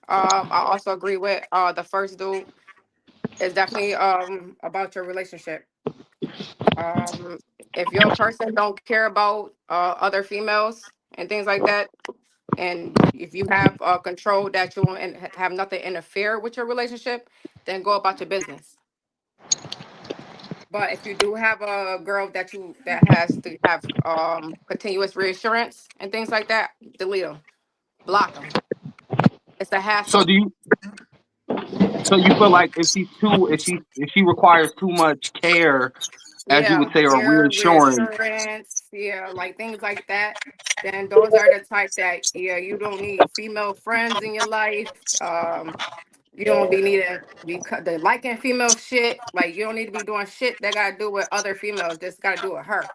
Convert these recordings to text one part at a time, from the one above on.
I also agree with the first dude. It's definitely about your relationship. Um, if your person don't care about other females and things like that, and if you have control that you won't have nothing interfere with your relationship, then go about your business. But if you do have a girl that has to have continuous reassurance and things like that, delete them, block them. It's a So hassle. do you? So you feel like if she requires too much care, as you would Yeah, say, or care, reassurance, reassurance, yeah, like things like that. Then those are the type that yeah, you don't need female friends in your life. You don't be needing the liking female shit. Like you don't need to be doing shit that got to do with other females. Just got to do with her.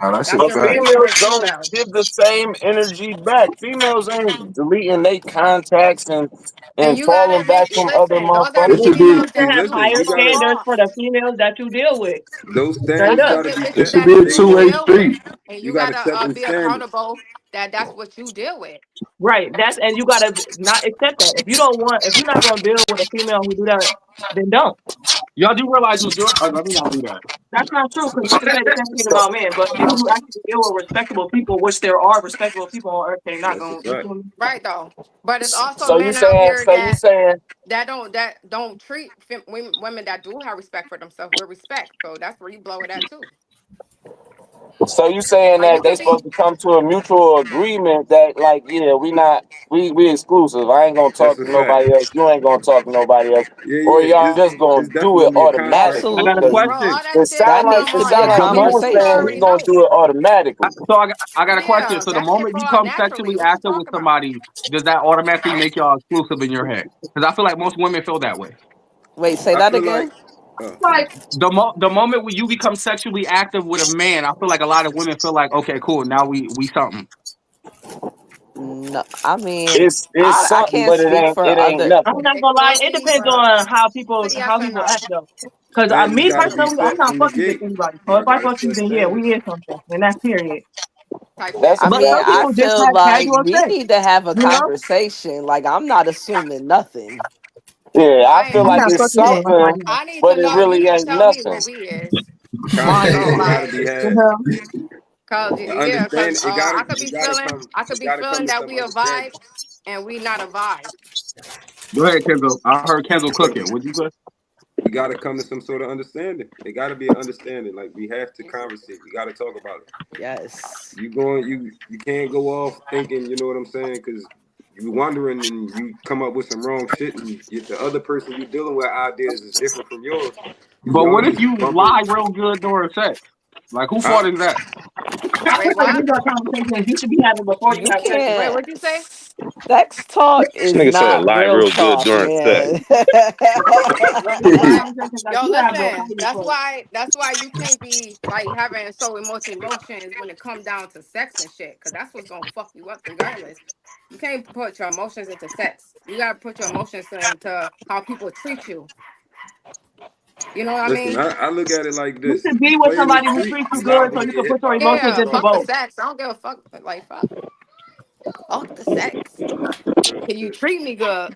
Now that shit That's But your fact. favorite females don't female. give the same energy back. Females ain't deleting their contacts And and you falling gotta back make from other listen. Those are It the motherfuckers. should be females To that have you higher it cut standards off. for the females that you deal with. those Straight That's standards up. gotta be the set. bitches You that know, you they do two-way deal with, street. and You you gotta gotta set them be standards. accountable that that's what you deal with. Right. That's and you gotta not accept that. If you're not gonna deal with a female who do that, then don't. y'all do realize who's doing. Let me not do that. That's not true because you can say the same thing about men. But people who actually deal with respectable people, which there are respectable people on earth, they're not That's a gonna. You fact. feel me? Right though. But it's also So you men out saying? here So you that saying? don't treat women that do have respect for themselves with respect. So that's where you blow it at too. So you saying Like you that they could be supposed to come to a mutual agreement that like, yeah, we exclusive. I ain't gonna That's talk a to fact. nobody else. You ain't gonna talk to nobody else. Yeah, Or yeah. y'all just gonna It's do it definitely a contract. I got a automatically? bro, question. all that It shit sound be like come it on. sound like The Yeah, you mo- was we saying we already gonna know. do it automatically. I got a question. Yeah, So the that shit moment you fall become naturally. sexually What you active with talking about? somebody, does that automatically make y'all exclusive in your head? Because I feel like most women feel that way. Wait, say I that feel like, again. sorry. The moment when you become sexually active with a man, I feel like a lot of women feel like, okay, cool, now we something. No, I mean, It's I something, can't but it speak ain't for it ain't other. I'm nothing. not It gonna lie. could It be, depends but on it's a yes how or people no. act though. Because Standards me gotta be personally, I'm set not from the fucking with gate. anybody. So You if I gotta fuck you, set then yeah, standards. we is something, and that's period. Type That's shit. a I But mean, some fact. I people just feel have like casual we sex, need to have a you know. conversation. Like I'm not assuming nothing. Yeah, Well, I I ain't feel I'm like not assuming it's fucking with shit. something, nobody else. I need but to it know. You really need to ain't tell me nothing. what we is. I ain't gonna Conversation lie. gotta be The had. hell? Cause The yeah, cause understand it gotta I could it be gotta feeling, come I could it be gotta come feeling to that some we a vibe, understanding. and we not a vibe. Go ahead, Kenzo. I heard Kenzo cooking. Listen, What'd you say? we gotta come to some sort of understanding. It gotta be an understanding. Like we have to conversate. We gotta talk about it. Yes. You can't go off thinking, you know what I'm saying? Because you wondering and you come up with some wrong shit, and if the other person you dealing with ideas is different from yours, But y'all what if just you bump it. lie real good during sex? Like, who fault Huh? is that? I Wait, feel like what? these are conversations you should be having before you You have sex with Wait, can't. them. what'd you say? Sex talk This is nigga said not lie real real good talk, during sex. man. Like these are Right. conversations that Yo, you have before listen. you That's fuck. why. That's why you can't be like having so much emotions when it come down to sex and shit. Cause that's what's gonna fuck you up regardless. You can't put your emotions into sex. You gotta put your emotions into how people treat you. You know what I Listen, mean? I look at it like You this: should be you with play in the somebody who street, treats you you good liable so to you get can hit put by your a bus emotions Yeah. or into something. Fuck the both. sex. I don't give a fuck. Like fuck. Fuck the sex. Can you treat me good?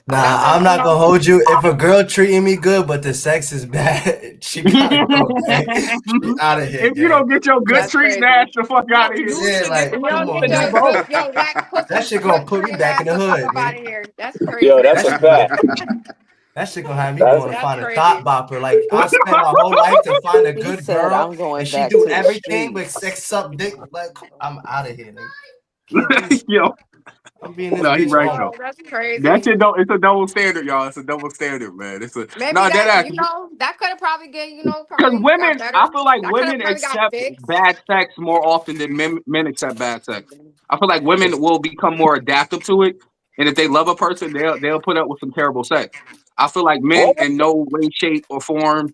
Nah, That's I'm you not know. gonna hold you. If a girl treating me good, but the sex is bad, she gotta go, gang. She out of here, If you gang. don't get your good That's Cause treat, crazy. dash the fuck out of here. You yeah, should get like You somebody don't come who get on, can do your man. both. good, your whack That pussy shit gonna good put me treating back in ass the the fuck hood, up out nigga. of here. That's Yo, crazy. that's That a shit, fact. that shit gonna have me That's going to That's find a thought crazy. bopper. Like I spent my whole life to find a He good said, girl, "I'm and going she back do to the everything but streets." sex, suck dick. Like I'm out of here, nigga. Can't do it. Yo, I'm being this no, he bitch right home. though. Yo, that's That crazy. shit don't. It's a double standard, y'all. It's a double standard, man. It's a Maybe no dead that ass. you know that could have probably get Because probably got women, I better. feel like That could have women probably got accept fixed. bad sex more often than men accept bad sex. I feel like women will become more adaptive to it, and if they love a person, they'll put up with some terrible sex. I feel like men, what? in no way, shape, or form,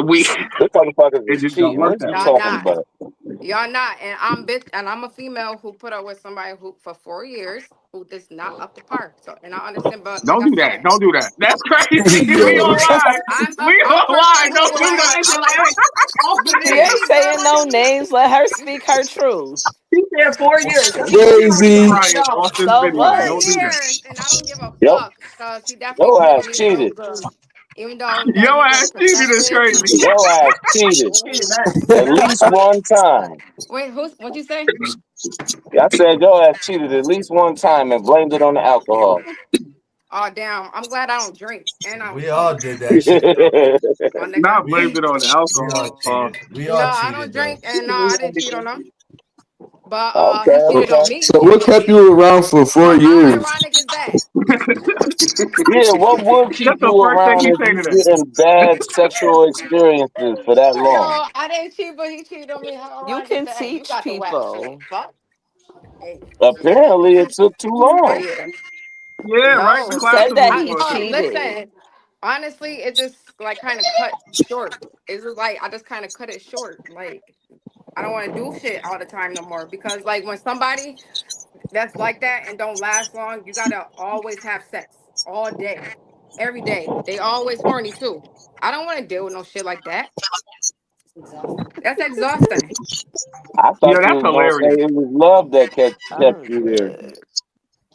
we This motherfuckers it is just don't cheating. work What that you way. Y'all talking not. about? Y'all not. And I'm bitch and I'm a female who put up with somebody who for 4 years who just not up to par. So and I understand, but like Don't I do that. said, Don't do that. That's crazy. We He Yo, online. We I'm a person online. who Don't do like that. I like you treat ain't me good, saying no like names. Let her you speak her truth. He said 4 years. That's what I'm trying to Crazy. find crying out. off this So video. four what? Don't do that. years, and I don't give a Yep. fuck because he definitely Your ass treated me real cheated. good. Even though that Yo he ass was cheating is possessive. crazy. Your ass cheated. Yeah, that. At least one time. Wait, what'd you say? I said your ass cheated at least one time and blamed it on the alcohol. Oh damn! I'm glad I don't drink and I don't We all cheat, did that shit, though. my nigga. Not blamed it on the We all alcohol. cheated. We No, all I don't cheated, though. drink, and no, I didn't cheat on him. But Okay, he cheated okay. on me. So what kept you around for So 4 years? how ironic is that? Yeah, what would keep That's the you first thing around he if say you today. getting bad sexual experiences for that long? Yo, I didn't cheat, but he cheated on me. How You ironic is can that? You teach got the whack shit. people. Fuck. Hey. Apparently, it took too Oh long. yeah. Yeah, right. The He No. said classes that was he working. cheated. Listen. Honestly, it just like kind of cut short. It's just like I just kind of cut it short. Like I don't want to do shit all the time no more because like when somebody that's like that and don't last long, you gotta always have sex all day, every day. They always horny too. I don't want to deal with no shit like that. That's exhausting. I Yo, thought you that's was gonna hilarious. say it was love that kept I'm you there. dead.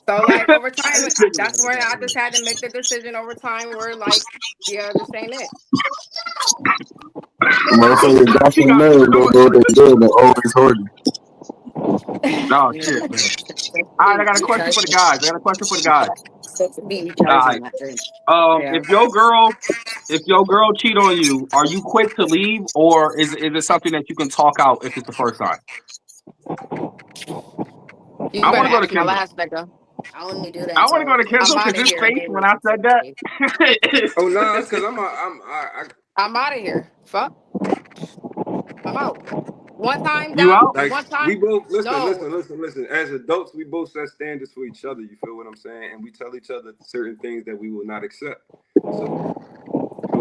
So like over time, that's when I just had to make the decision over time where like, yeah, this ain't it. Motherfuckers got She some got nerve, so don't much. know what they doing, they're always hoarding. Oh shit, man. All right, I got a question for the guys. I got a question for the guys. All right. Yeah. If your girl cheat on you, are you quick to leave, or is it something that you can talk out if it's the first time? You I want better to go to ask my Kendall. last nigga. I want to go to I'm Kendall out because of his here. face when I said that. Oh no, it's because I I'm out of here. Fuck. I'm out. One time You down. out? like One we time. both No. listen. As adults, we both set standards for each other. You feel what I'm saying? And we tell each other certain things that we will not accept. So you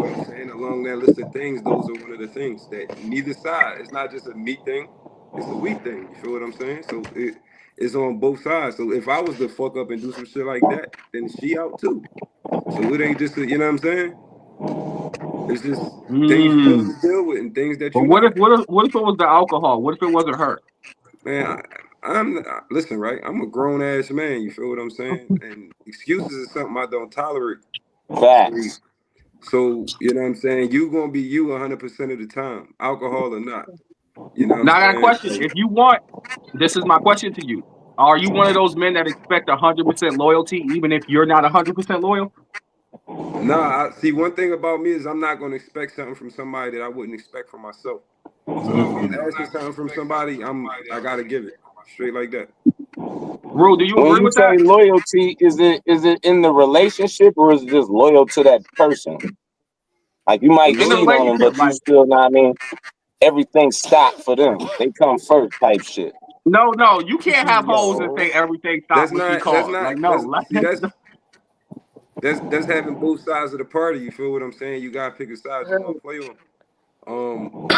know what I'm saying? Along that list of things, those are one of the things that neither side. It's not just a me thing; it's a we thing. You feel what I'm saying? So it's on both sides. So if I was to fuck up and do some shit like that, then she out too. So it ain't just you know what I'm saying? It's just things you Mm. willing to deal with and things that But you're what if not. what if what if it was the alcohol? What if it wasn't her? Man, listen, right? I'm a grown ass man. You feel what I'm saying? And excuses is something I don't tolerate. So, Facts. so you know what I'm saying? You gonna be you 100% of the time, alcohol or not. You know what I'm Now I got a saying? question. If you want, this is my question to you. Are you one of those men that expect 100% loyalty, even if you're not 100% loyal? Nah, see, one thing about me is I'm not gonna expect something from somebody that I wouldn't expect from myself. So if I'm Mm. asking something from somebody, I gotta give it straight like that. Rule, do you When agree you with that? say loyalty, is it in the relationship or is it just loyal to that person? Like you might In the cheat on them, relationship, but you like, still not. I mean, everything stopped for them. They come first, type shit. no, you can't have hoes and No, say everything stopped when she that's calls. Like, not no, that's like, see that's having both sides of the party. You feel what I'm saying? You gotta pick a side you want to play on. Um,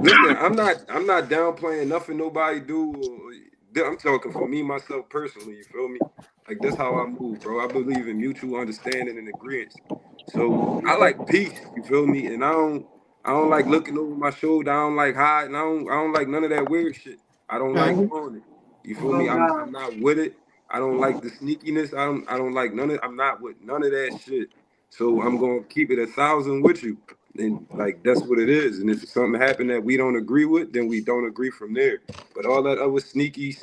Listen, I'm not downplaying nothing nobody do. I'm talking for me myself personally. You feel me? Like that's how I move, bro. I believe in mutual understanding and agreement. So I like peace. You feel me? And I don't like looking over my shoulder. I don't like hiding. I don't like none of that weird shit. I don't like Mhm. doing it. You feel me? I'm not with it. I don't like the sneakiness. I don't like none of. I'm not with none of that shit. So I'm gonna keep it 1,000 with you. And like that's what it is. And if something happened that we don't agree with, then we don't agree from there. But all that other sneaky,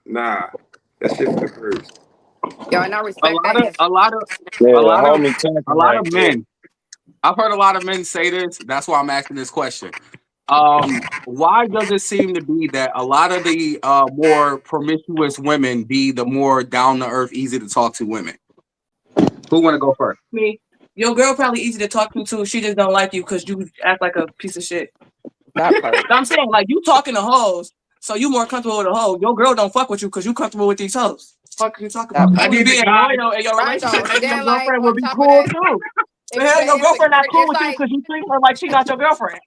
nah, that shit for the birds. Yo, and I a respect lot that of, answer. a lot of, Yeah, a lot of, homie talking a lot right of there. men. I've heard a lot of men say this. That's why I'm asking this question. Why does it seem to be that a lot of the more promiscuous women be the more down to earth, easy to talk to women? Who want to go first? Me. Your girl probably easy to talk to too. She just don't like you because you act like a piece of shit. That part. I'm saying like you talking to hoes, so you more comfortable with a hoe. Your girl don't fuck with you because you comfortable with these hoes. Fuck you talk That about. I And part. you need the being guy. loyal in your Right relationship, though. And maybe your then like girlfriend will on be top of cool that, too. if The you hell, the your girlfriend not insecure, cool it's with you like because you treat her like she not your girlfriend.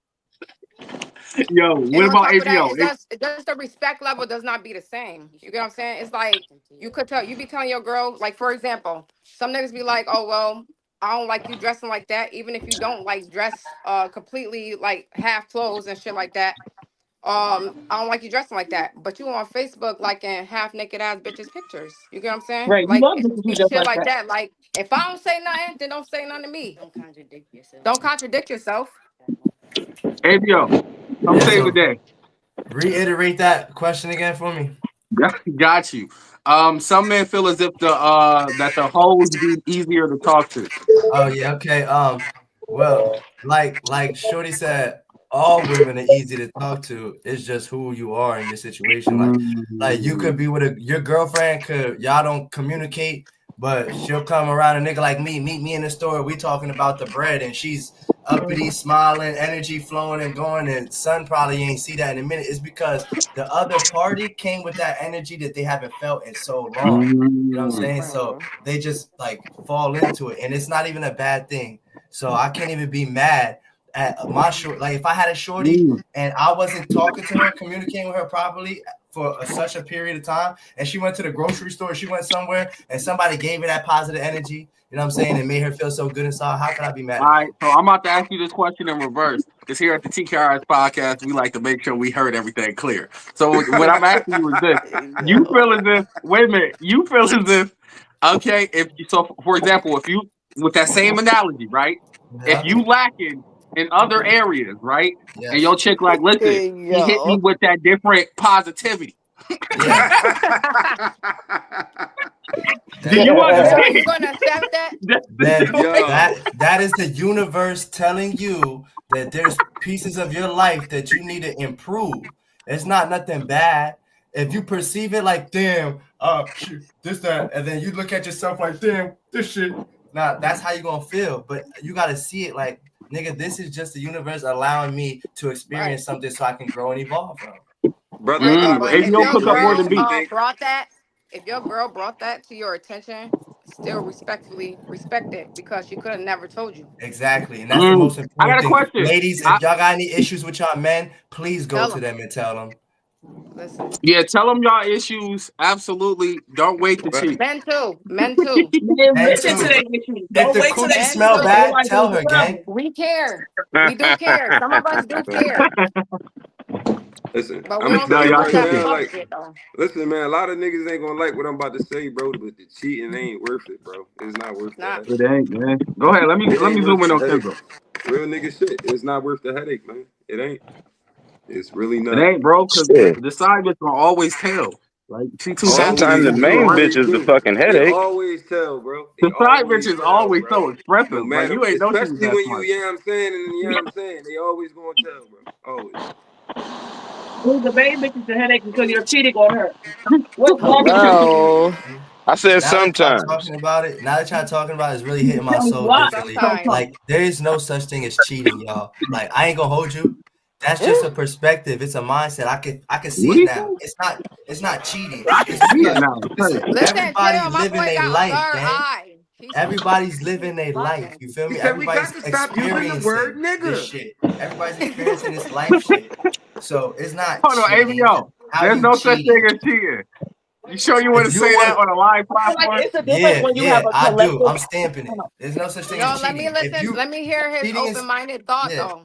Yo, and what on about top of that, ABO? it's just the respect level does not be the same. You get what I'm saying? It's like you be telling your girl, like for example, some niggas be like, oh well, I don't like you dressing like that, even if you don't like dress completely like half clothes and shit like that. I don't like you dressing like that, but you on Facebook liking half naked ass bitches pictures. You get what I'm saying? Right. You Like love it bitches be who just shit like like that. that. Like if I don't say nothing, then don't say nothing to me. Don't contradict yourself. ABO, come Yeah. save the So day. reiterate that question again for me. Got you. Some men feel as if that the hoes be easier to talk to. Oh yeah, okay. Well, like Shorty said, all women are easy to talk to. It's just who you are in your situation. Like you could be with your girlfriend. Y'all don't communicate, but she'll come around a nigga like me, meet me in the store. We talking about the bread, and she's uppity, smiling, energy flowing and going. And son probably ain't see that in a minute. It's because the other party came with that energy that they haven't felt in so long. You know what I'm saying? So they just like fall into it, and it's not even a bad thing. So I can't even be mad at my short. Like if I had a shorty and I wasn't talking to her, communicating with her properly for such a period of time, and she went to the grocery store, she went somewhere, and somebody gave her that positive energy, you know what I'm saying, and made her feel so good inside. How could I be mad All at right, that? so I'm about to ask you this question in reverse. Because here at the TKRS podcast, we like to make sure we heard everything clear. So what I'm asking you is this: you feel as if, wait a minute, you feel as if, okay, if so, for example, if you with that same analogy, right? If Yeah. you lacking in other areas, right, and Yes. your chick like, listen, he hit me Yo. with that different positivity. Yeah. Do Then you You understand? gonna accept that? That's the then Yo. that is the universe telling you that there's pieces of your life that you need to improve. It's not nothing bad. If you perceive it like, damn, shit, this, that, and then you look at yourself like, damn, this shit. Now that's how you gonna feel. But you gotta see it like, nigga, this is just the universe allowing me to Right. experience something so I can grow and evolve from. Brother, Right. But Maybe if you'll your cook up more than girl beef. think brought that, if your girl brought that to your attention, still respectfully respect it because she could have never told you. Exactly. And that's the most I got important a thing. question. Ladies, if y'all got any issues with y'all men, please go Tell to them. them and tell them. Listen. Yeah, tell them y'all issues. Absolutely. Don't wait to right. cheat. Men too. Men too. Man, And listen to two, their issues. if Don't the wait till they coochie see Men smell something too. they bad, like tell and her, grab gang. it. We care. We do care. Some of us do care. Listen, But I'm we gonna don't tell No, you care y'all about right that cooking. now, fuck like, shit though. listen, man, a lot of niggas ain't gonna like what I'm about to say, bro, but the cheating ain't worth it, bro. It's not worth It's the not. headache. It ain't, man. Go ahead. It Let ain't me worth zoom in the on headache. Kenzo. Real nigga shit. It's not worth the headache, man. It ain't. It's really It not. ain't, bro, because Shit. the side bitch will always tell. Like, she too happy Sometimes Always the to be do. main around. bitch Always is the do. fucking They headache. always tell, bro. They The side bitch always is tell, always bro. so No expressive. Like, matter, you ain't know she was especially that when you, smart. you know what I'm saying, and you know what I'm saying, they always gonna tell, bro. Always. Who's the main bitch is the headache because you're cheating on her. What logic? Hello. I said Now that y'all sometimes. talking about it, it's really hitting my Tell me soul why. differently. Sometimes. Like there is no such thing as cheating, y'all. Like I ain't gonna hold you. That's just a perspective. It's a mindset. I can see What do it you now. say? It's not cheating. I can It's see it because now. It's listen, crazy. Listen, everybody chill. My living boy a got a life, third gang. eye. Everybody's He's living a life. bugging. You feel He me? said we got Everybody's to stop using the word experiencing this nigga. shit. Everybody's experiencing this life shit. So it's not Hold on, cheating. It's ABO. how There's you no such thing cheat. as cheating. You sure you want to If you say that want on a live I feel like platform? it's a difference Yeah, when you have yeah, a I do. collective. I'm stamping it. There's no such thing as No, let me cheating. If listen. you Let me hear his cheating is open-minded thought yeah, though.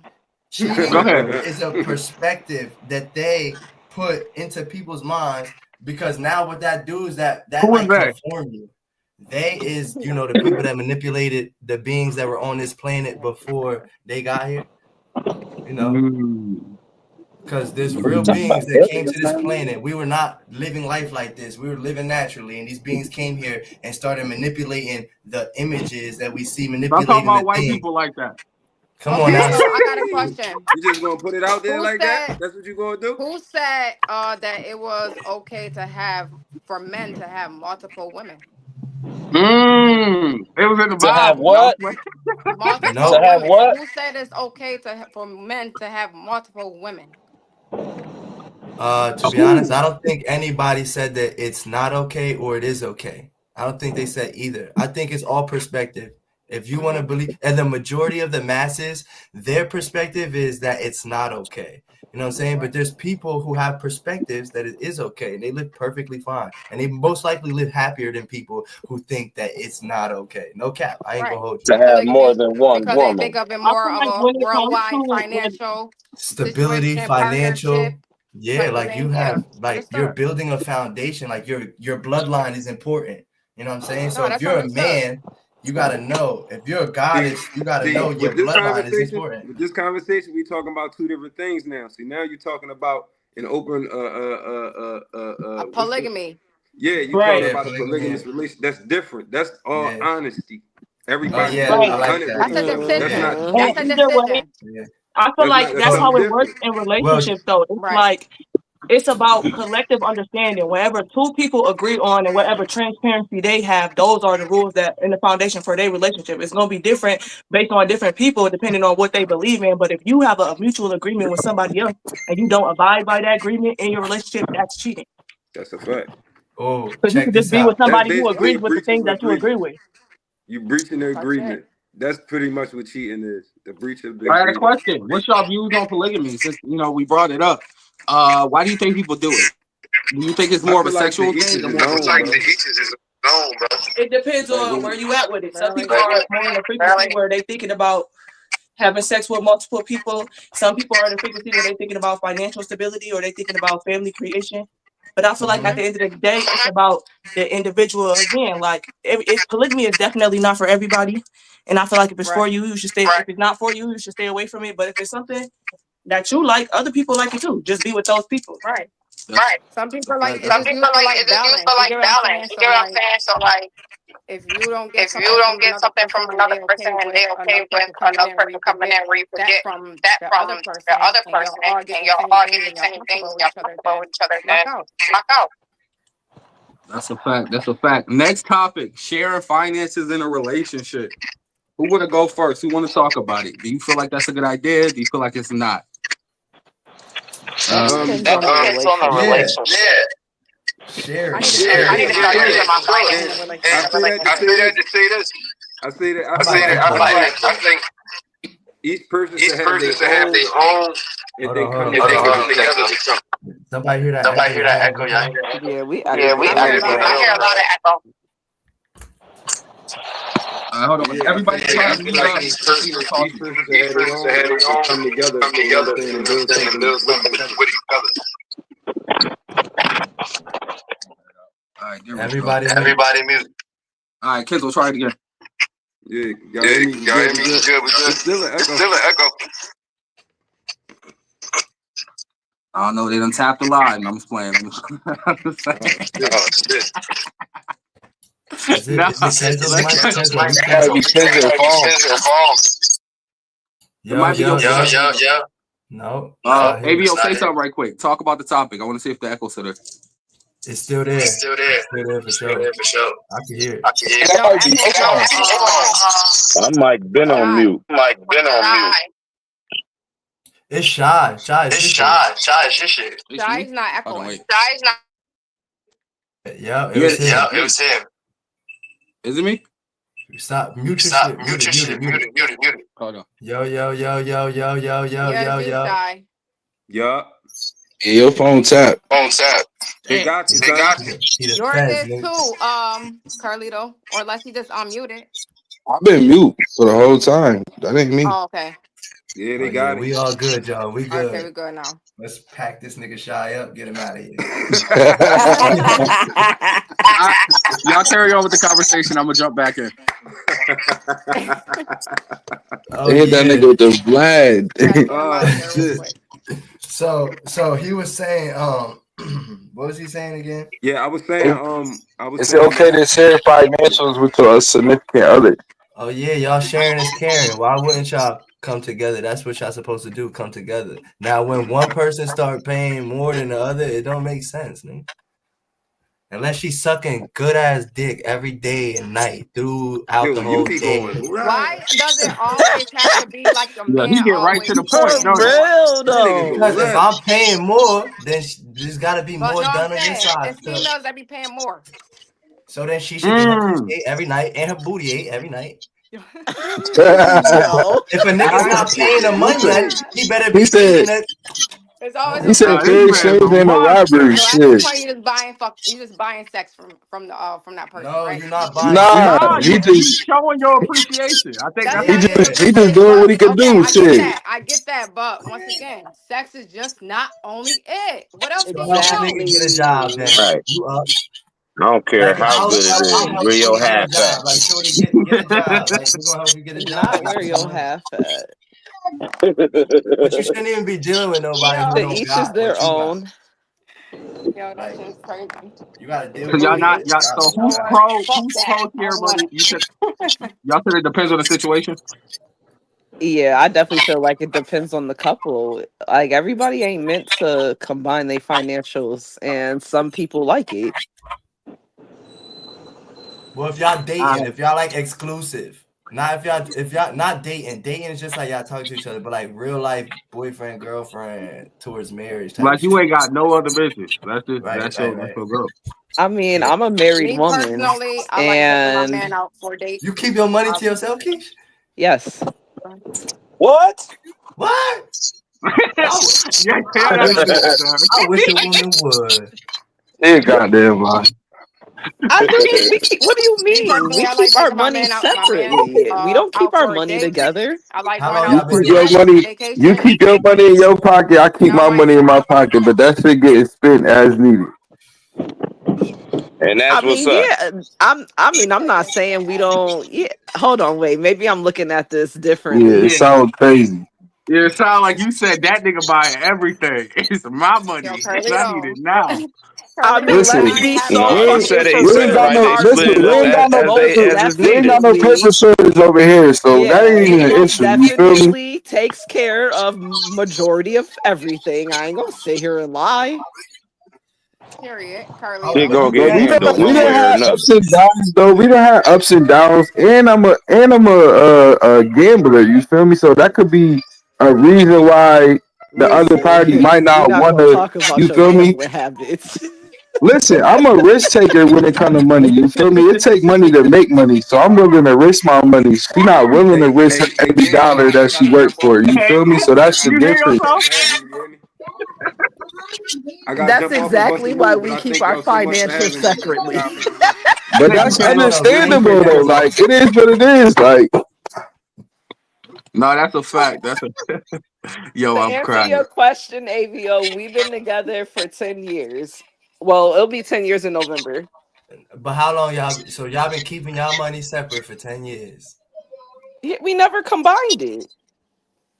Go cheating ahead. is a perspective that they put into people's minds because now what that do is that Who is like that? conform you. They is the people that manipulated the beings that were on this planet before they got here. You know, Mm. because there's What you real talking about? beings that came to this planet. We were not living life like this. We were living naturally, and these beings came here and started manipulating the images that we see, Stop talking manipulating about the white thing. people like that. Come on Okay, now. so I got a question. You just gonna put it out there Who like that? said That's what you gonna do? who said that it was okay to have for men to have multiple women? It was in the To have Bible. No, what? To Multiple Nope. have women. what? Who said it's okay for men to have multiple women? To be honest, I don't think anybody said that it's not okay or it is okay. I don't think they said either. I think it's all perspective. If you want to Hmm. believe, and the majority of the masses, their perspective is that it's not okay. You know what I'm saying? But there's people who have perspectives that it is okay. And they live perfectly fine. And they most likely live happier than people who think that it's not okay. No cap. I ain't Right. gonna hold To you. have more Polygamy, than one because they think woman. of it I more feel of like a when it comes worldwide to when financial Stability, situation, partnership financial. Yeah, type of like you thing. Yeah, have, like you're understood. building a foundation. Like your bloodline is important. You know what I'm saying? No, So if that's you're a understood. man, you gotta know. If you're a goddess, you gotta See, know your bloodline is important. with this conversation, we talking about two different things now. See, now you're talking about an open, A what's the? polygamy. Yeah, you talking right, Yeah, about a polygamy. polygamous relation. That's different. That's all Yeah. honesty. Oh Everybody yeah, doing right. I a like hundred with that. That's a each other. That's decision. not Mhm. And That's a cheating. either way, decision. Yeah. I feel like That's that's So how something it works different. in well, relationships though. It's Right. like it's about collective understanding. Whatever two people agree on and whatever transparency they have, those are the rules that in the foundation for their relationship. It's gonna be different based on different people depending on what they believe in. But if you have a mutual agreement with somebody else and you don't abide by that agreement in your relationship, that's cheating. That's a fact. oh, Because you check could just this be with out. That's somebody who basically agrees a with the breach of things that you agree agreement. with. You breaching the That's it. agreement. That's pretty much what cheating is. The breach of the I had a agreement. question. What's y'all views on polygamy? Since we brought it up. Why do you think people do it? Do you think it's I more of feel a like the sexual each thing is or his more of a own, financial? bro. It depends Like on when where you, you at with it. Some Really? people are more in the frequency where they thinking about having sex with multiple people. Some people are in the frequency where they thinking about financial stability or they thinking about family creation. But I feel like at Mm-hmm. the end of the day, it's about the individual again. Like polygamy is definitely not for everybody. And I feel like if it's for Right. you, you should stay. If it's not for you, you should stay away from it. But if it's something that you like, other people like it too. Just be with those people. Right. That's Some a people like fact. it's That's just used for like balance. You get what I'm saying? So like if you don't get something from another person and they okay with another person coming in where you could get that from the other person and y'all all get the same thing and y'all comfortable with each other, then knock out. That's a fact. That's a fact. Next topic: sharing finances in a relationship. Who want to go first? Who want to talk about it? Do you feel like that's a good idea? Do you feel like it's not? That um, depends on the Yeah, relationship. share I it. need to yeah, start yeah, using my yeah. finances in And a I relationship. say that to say this. I say that I I feel might like echo. each person should have their own, and then Hold come on. together to something. Somebody hear that echo? Y'all hear that echo? Yeah, we echo I a hear a little lot of bit. echo. Hold on. Yeah, Everybody try I to feel mute like up. People each talking. person should have their own and come together, you know what I'm saying, and build something with each other. All right, there we go. Everybody mute. All right, kids, we'll try it again. Yeah, y'all hear me? We good? We good? It's still an echo. I don't know. They done tapped the line. I'm just playing. Is it Kenzo's mic? Kenzo, mute Gotta be yourself. changing their phone. It might be your phone. No, it's not here. ABO, say something right quick. Talk about the topic. I want to see if the echo's still there. It's still there. It's still there for sure. I can hear it. That No might be echo from I might been on Shy. mute. It's shy. Shy is this shit. Shy's not Hold on, echoing. wait. Yeah, it was him. Is it me? Stop. Mute your shit. Mute it. Hold on. Yo. Yeah, it's you, Shy. Yeah, Yeah, your phone tap. they got you, son. He the Yours feds, is nigga. too, Carlito. Or unless he just unmuted. I've been mute for the whole time. That ain't me. Oh, okay. Yeah, Oh, they yeah, got we it. all good, y'all. We good. Okay, we're good now. Let's pack this nigga Shy up. Get him out of here. Y'all carry on with the conversation. I'm gonna jump back in. Oh, They hit that yeah. nigga with the Vlad. Try to get him Oh, out of here real shit. quick. So he was saying, what was he saying again? Yeah, I was saying, Is it okay to share financials with a significant other? Oh yeah, y'all sharing is caring. Why wouldn't y'all come together? That's what y'all supposed to do. Come together. Now, when one person start paying more than the other, it don't make sense, man. Unless she's sucking good ass dick every day and night throughout Yo, the you whole be day. going Why left. does it always have to be like the Yeah, he man get right to always the paying point, don't he? more? Real That nigga go though. Because if left. I'm paying more, then there's got to be But more no, I'm done on your saying side. it's females that be paying more. So then she should get her pussy ate every night and her booty ate every night. Yo. If a nigga's I not paying the money, Listen, he better he be said, eating it. It's always He a said Nah, this fair preference. man is exchange a and a monster. robbery. So at this Shit. point, you just buying sex from that person, No, right? you're not buying Nah, sex. Nah, he you just showing your appreciation. I think that's That's what not it is. true Yeah. he just because, doing what but he could okay, do. I get Shit. that. I get that. But once again, sex is just not only it. What else So can you help a nigga do? get a job then. Right. You up. I don't care Like how good it I'll is. help Where Shorty your get a half job. Like at? Shorty get a job. Like we're gonna help you get a job, Not get where you some your money. half at. But you shouldn't even be dealing with nobody Yo, who To don't each is got their what you got. own. yo, that Like shit's crazy. you gotta deal So with y'all people not who y'all. got So what You you know who's got. what? pro? Fuck Who's that. pro I care don't want money? You said it. y'all said it depends on the situation. Yeah, I definitely feel like it depends on the couple. Like everybody ain't meant to combine their financials, and some people like it. Well, if y'all I, dating, if y'all like exclusive, not if y'all not dating, dating is just like y'all talk to each other, but like real life boyfriend, girlfriend towards marriage type like you shit. ain't got no other business. Right, right, That's right. your girl. I mean, Yeah. I'm a married Me woman, personally, I like taking my and man out for dates. You keep your money to Um, yourself, Keish? yes, What? What? I, w- Yeah, yeah, I that wish nigga a, said I wish a woman would. He goddamn lie. I mean, we keep. What do you Me mean? personally, We I like keep our taking money my man separately. We don't keep out our for a money date. together. I like How going long You out y'all for been keep your dating? money. You vacation. keep your money in your pocket. I You keep know, my like money in my pocket, but that shit getting spent as needed. And I that's what's mean, up. yeah. I mean, I'm not saying we don't. Yeah. Hold on, wait. Maybe I'm looking at this Yeah, it differently. yeah. sounds crazy. Yeah, it sound like you said that nigga buy everything. It's my yo, money. I need it Carlito, now. I mean, Carlito, you Listen, let's know I ain't be having so no No, we he ain't, fun. fucking said they we ain't got real. no. separate. They Listen, split it we up ain't got no as Most paper. as is We ain't needed. got no paper definitely. shortage over here, so that Yeah, ain't he even an most issue. You feel me? definitely takes care of majority of everything. I ain't gonna sit here and lie. Period, Hold She on, Carlito. what gonna do you get But pay? handled we one done way or had another. ups and downs though. We done had ups and downs, and I'm a gambler. You feel me? So that could be a reason why the other Listen, party might we not not want gonna to. talk about You your feel me? gambling habits. Listen, I'm a risk taker when it comes to money. You feel me? It take money to make money, so I'm willing to risk my money. She not willing to risk Hey, every King, dollar I that she gotta worked jump for. off. You Hey, feel me? So that's the you hear difference. yourself? You hear me? I gotta That's jump off and bust a exactly why move, but we I keep thank our y'all so much for financials having me. separately. God forgive. But Thank you, that's King. No, we understandable appreciate though. it, bro. Like it is what it is. Like No, that's a fact. That's a yo. To I'm answer crying. your question, AVO, we've been together for 10 years. Well, it'll be 10 years in November. But how long y'all? So y'all been keeping y'all money separate for 10 years. Yeah, we never combined it.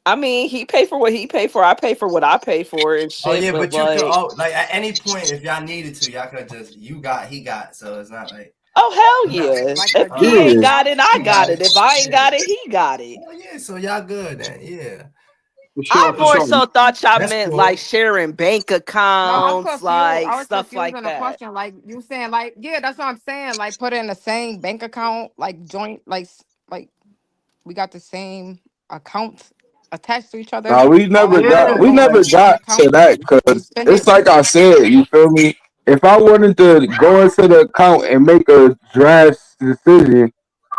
I mean, he paid for what he paid for. I pay for what I pay for and Oh shit. yeah, But but you could like, all like at any point if y'all needed to, y'all could just you got he got. So it's not like oh hell you got. yeah! Like If a he joint ain't yeah, got account. it, I He got got it. it. If I ain't Yeah. got it, he got it. Oh yeah, so y'all good then. Yeah. For I sure, for more sure. so thought y'all That's meant like cool. sharing bank No, I'm accounts, confused. like I was stuff confused like in the that. question. Like you saying, like yeah, that's what I'm saying. Like put it in the same bank account, like joint, like we got the same account attached to each other. no, All I do is Yeah, we go never into one got to account that and because spend it's it. like I said. You feel me? If I wanted to go into the account and make a draft decision,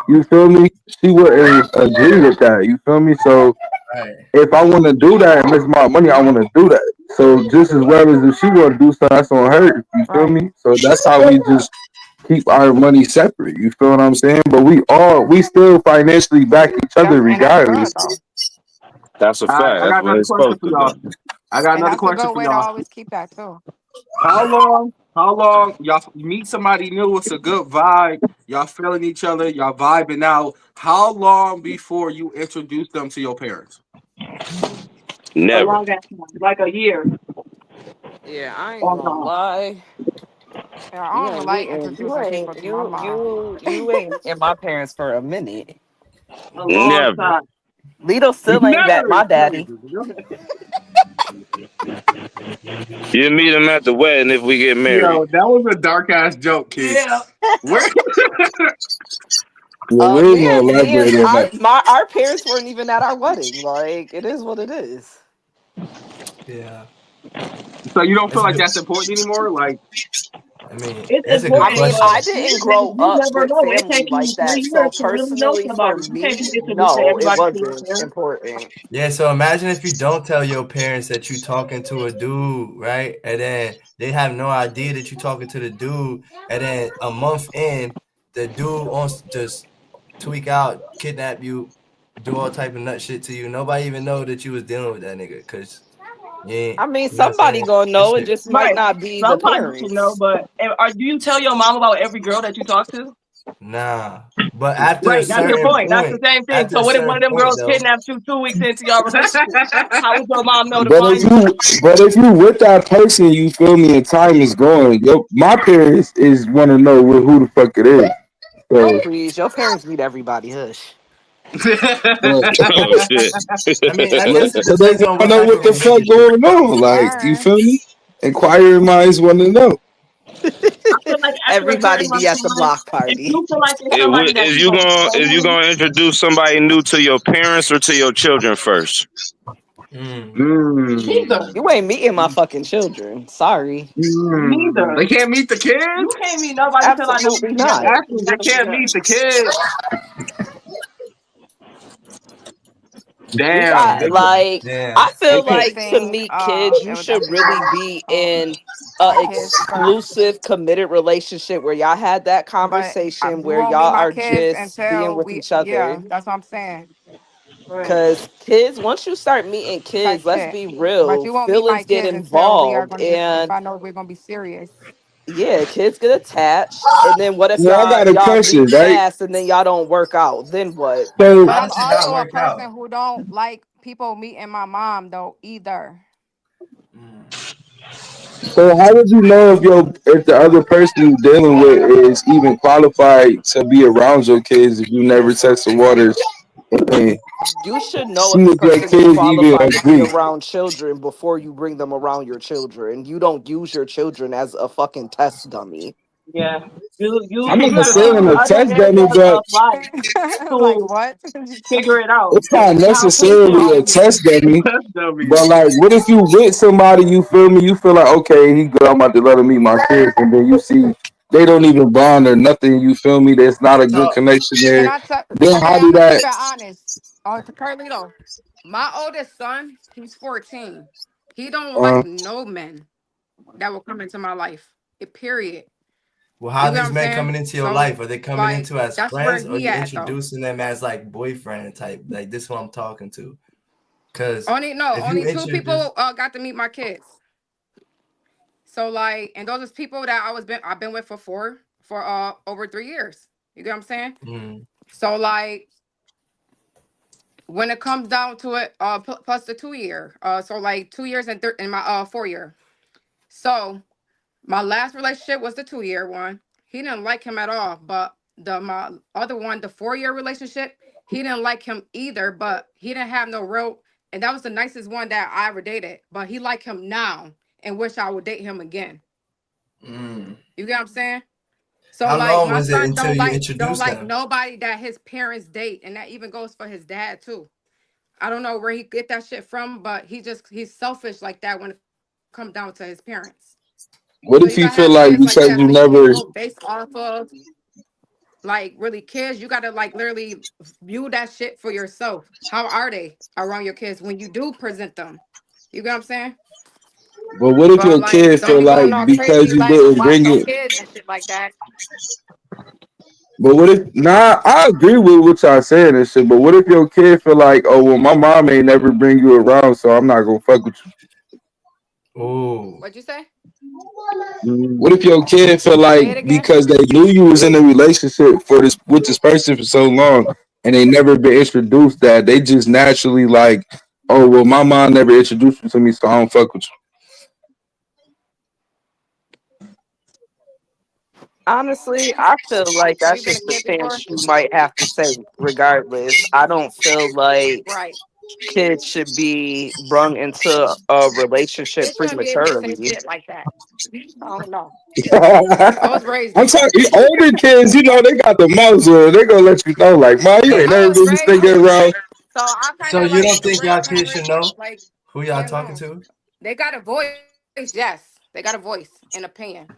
you feel me? She wouldn't agree with that. You feel me? So Right. if I want to do that and miss my money, I want to do that. So just as well as if she want to do something, that's on her. You feel Right. me? So that's how we just keep our money separate. You feel what I'm saying? But we still financially back each other That's good regardless. though, That's a All right, fact. I That's got what another it's question supposed for to y'all. do. I got and another that's a question good for way to y'all. always keep that too. How long? How long y'all meet somebody new? It's a good vibe. Y'all feeling each other. Y'all vibing out. How long before you introduce them to your parents? A Never. long ass time, like a year. Yeah, I ain't Oh gonna no. lie. Yeah, I You don't really ain't like getting you introducing people ain't to my you mom. you you ain't in my parents for a minute. A long Never. time. Lito still ain't met Never my is daddy. crazy. You meet him at the wedding if we get married. Yo, that was a dark ass joke, kid. Yeah. Where? Yeah, we ain't gonna Me and elaborate on that. our parents weren't even at our wedding. Like it is what it is. Yeah. So you don't feel It's like good. that's important anymore? Like, I mean, It's it's a good I important, mean, but I question. didn't like, grow you up never with know. It family takes you like that. 3 years So to really know personally, for somebody. You can't me, just instantly say no, it everybody can wasn't share. important. Yeah, so imagine if you don't tell your parents that you talking to a dude, right? And then they have no idea that you talking to the dude, and then a month in, the dude wants to just tweak out, kidnap you, do all type of nut shit to you. Nobody even know that you was dealing with that nigga, cause yeah, I mean, you know what I'm somebody saying? gonna That know. It shit. just might Right. not be the Somebody should know, parents. but do you tell your mom about every girl that you talk to? Nah, but after a Right, that's your certain point. That's the point, same thing. after So a what if one of certain them point girls though. kidnapped you 2 weeks into your relationship? How would your mom know to But if find you? you, but if you with that person, you feel me, and time is going. My parents is want to know who the fuck it is. So, Please, your parents meet everybody. Hush. but, Oh shit. I mean, I guess it so they depends on want what to know type what of the fuck relationship. going on. Like, you Burn. feel me? Inquiring minds want to know. I feel like after a certain Everybody amount be of at the time, block if party. you feel like it's somebody that you gonna Is you totally gonna introduce somebody new to your parents or to your children first? Mm. Mm, neither, You ain't meeting my fucking children. Sorry. They neither. can't meet the You kids. can't meet nobody till I Absolutely not. Actually, they can't meet the kids. You Damn, got like Damn. I they feel I can't. like to think meet kids, it you would should definitely really be be in a my kids first. exclusive committed relationship where y'all had that But conversation you where won't meet y'all my are kids just being until with we, each yeah, other. that's what I'm saying, right. Cause kids, once you start meeting type kids, let's shit. be But real, you won't meet my feelings get kids until we are involved going to get, if and I know we're going to be serious. yeah, kids get attached. And then what if well, I y'all got a y'all question, meet right? fast and then y'all don't work out? Then what? So, But How I'm does it not also a work out? person who don't like people meeting my mom, though, either. Mm. so how would you know if the other person you're dealing with is even qualified to be around your kids if you never test the waters and You should know see if a if your person is kids even qualified to be agree? around children before you bring them around your children. You don't use your children as a fucking test dummy. Yeah, you I'm use not the saying a other test dummy, areas but of life Like, to what? figure it out. it's not How patient necessarily are a you? test dummy. That's dummy. But like, what if you with somebody? You feel me? You feel like okay, he good. I'm about to let him meet my kids, and then you see they don't even bond or nothing. You feel me? There's not a good So, connection can there. I tell? Then Okay, how I'm do going to keep that? it honest. To Carlito, my oldest son, he's 14. He don't Uh, like no men that will come into my life. Period. Well, how You get what these I'm men saying? coming into your So, life? Are they coming like, into as that's where friends, or he you at, though. introducing them as like boyfriend type? Like this, is what I'm talking to. Because Only no, if you only two introduce, people got to meet my kids. So like, and those is people that I've been with for over 3 years. You get what I'm saying? mm, So like, when it comes down to it, plus the 2 year, so like 2 years and my 4 year. So my last relationship was the 2 year one. He didn't like him at all, but my other one, the 4 year relationship, he didn't like him either, but he didn't have no real, and that was the nicest one that I ever dated. But he like him now and wish I would date him again. mm. You get what I'm saying? So How like long my was it son until you don't introduced like them? nobody that his parents date, and that even goes for his dad too. I don't know where he get that shit from, but he's selfish like that when it comes down to his parents. what So if you you gotta feel have like kids like because that. you So you can't never? go based off of like really kids. You gotta like literally view that shit for yourself. How are they around your kids when you do present them? You get what I'm saying? But what if But your like, kid don't feel be like going all because crazy you like didn't watch bring no it? kids and shit like that. But what if? Nah, I agree with what y'all saying and shit. But what if your kid feel like, oh well, my mom ain't never bring you around, so I'm not gonna fuck with you. Oh, What'd you say? What if your kid feel Say like it again. because they knew you was in a relationship for this with this person for so long and they never been introduced that they just naturally like, oh well, my mom never introduced you to me, so I don't fuck with Honestly, I feel like Oh, that's you been a just the kid before? chance you might have to take regardless. I don't feel like Right. kids should be brung into a relationship Kids shouldn't be able to say prematurely. shit like that. I don't know. you. I was raised I'm different. talking older kids, you know, they got the muzzle. They gonna let you know, like, ma, you ain't I never was been this raised nigga different. around. So I kind so of you like don't the think real y'all kids should generation, know like who y'all hands talking on. to? They got a voice, yes. They got a voice and opinion.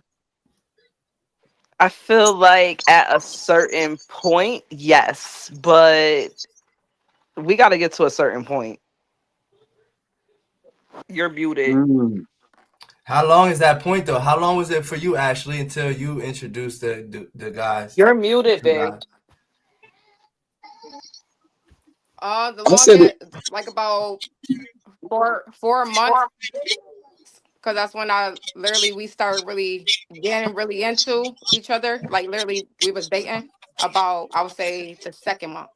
I feel like at a certain point, yes, but we got to get to a certain point. You're muted. Mm. How long is that point though? How long was it for you, Ashley, until you introduced the guys, You're the muted, two babe. guys? The I said it. longest, like about 4 months, because that's when I literally we started really getting really into each other. Like literally, we was dating about, I would say, the second month.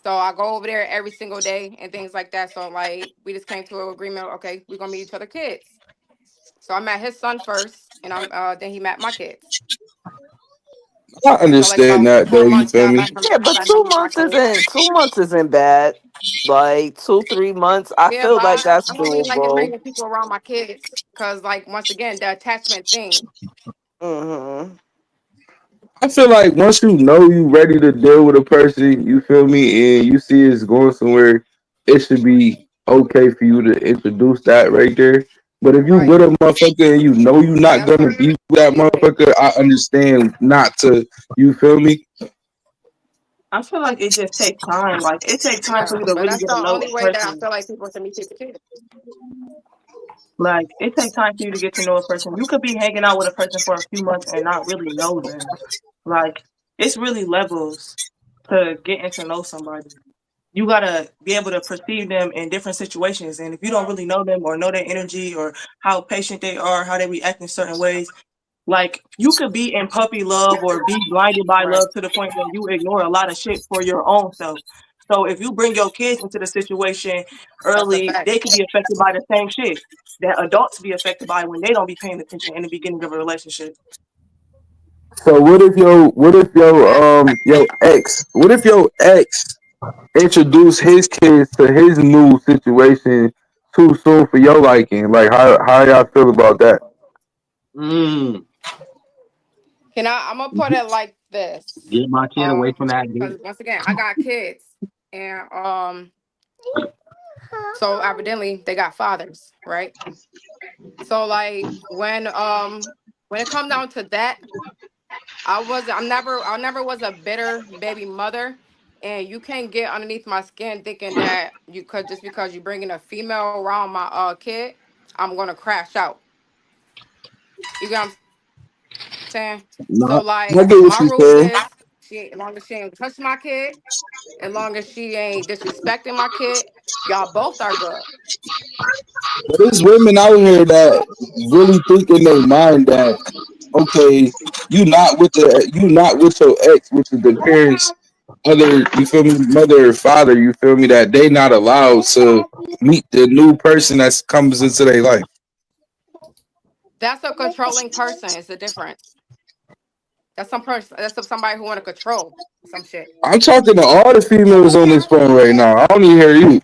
So I go over there every single day and things like that. So like we just came to an agreement. Okay, we're gonna meet each other kids. So I met his son first, and then he met my kids. I So like understand about that four though. You months feel down, me? Yeah, but let him meet my kids. 2 months isn't bad. Like 2-3 months, I Yeah, feel but like that's I don't really like it doable. bringing people around my kids because, like, once again, the attachment thing. Hmm. I feel like once you know you ready to deal with a person, you feel me, and you see it's going somewhere, it should be okay for you to introduce that right there. But if you Right. with a motherfucker and you know you not That's gonna what be with that we with. motherfucker, I understand not to. You feel me? I feel like it just takes time. Like it takes time for Yeah, you to but really that's get the to know only a way that I person. feel like people should meet their kids. Like it takes time for you to get to know a person. You could be hanging out with a person for a few months and not really know them. Like it's really levels to getting to know somebody. You gotta be able to perceive them in different situations. And if you don't really know them or know their energy or how patient they are, how they react in certain ways, like you could be in puppy love or be blinded by Right. love to the point where you ignore a lot of shit for your own self. So if you bring your kids into the situation That's a early, fact. they could be affected by the same shit that adults be affected by when they don't be paying attention in the beginning of a relationship. So Facts. what if your ex introduce his kids to his new situation too soon for your liking? Like how y'all feel about that? Mm. Can I? I'm gonna put it like this. Get my kid away from that dude. Because once again, I got kids, and so evidently they got fathers, right? So like when it come down to that, I never was a bitter baby mother, and you can't get underneath my skin thinking that you could just because you bringing a female around my kid, I'm gonna crash out. You get what I'm saying? So No, I like get what my you rule saying. is, as long as she ain't touch my kid, as long as she ain't disrespecting my kid, y'all both are good. But there's women out here that really think in their mind that okay, you not with your ex, which is the parents, other you feel me, mother or father, you feel me, that they not allowed to meet the new person that comes into their life. That's a controlling person. It's a difference. That's some person. That's somebody who want to control some shit. I'm talking to all the females on this phone right now. I don't even hear you.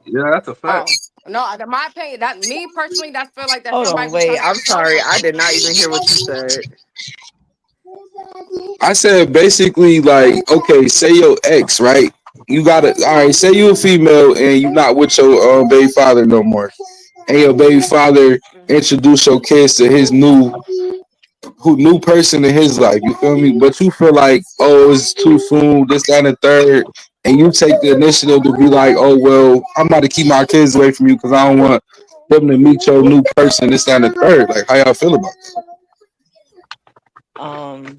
Yeah, that's a fact. Oh no, in my opinion, that me personally, that's feel like that's Hold on, somebody who's wait. trying to I'm control sorry. I something. did not even hear what you said. I said basically like, okay, say your ex, right? You gotta all right, say you a female and you not with your baby father no more. And your baby father Hmm. introduce your kids to his new person in his life. You feel me? But you feel like, oh, it's too soon, this, that, and the third. And you take the initiative to be like, oh well, I'm about to keep my kids away from you because I don't want them to meet your new person, this, that, and the third. Like how y'all feel about it? Um,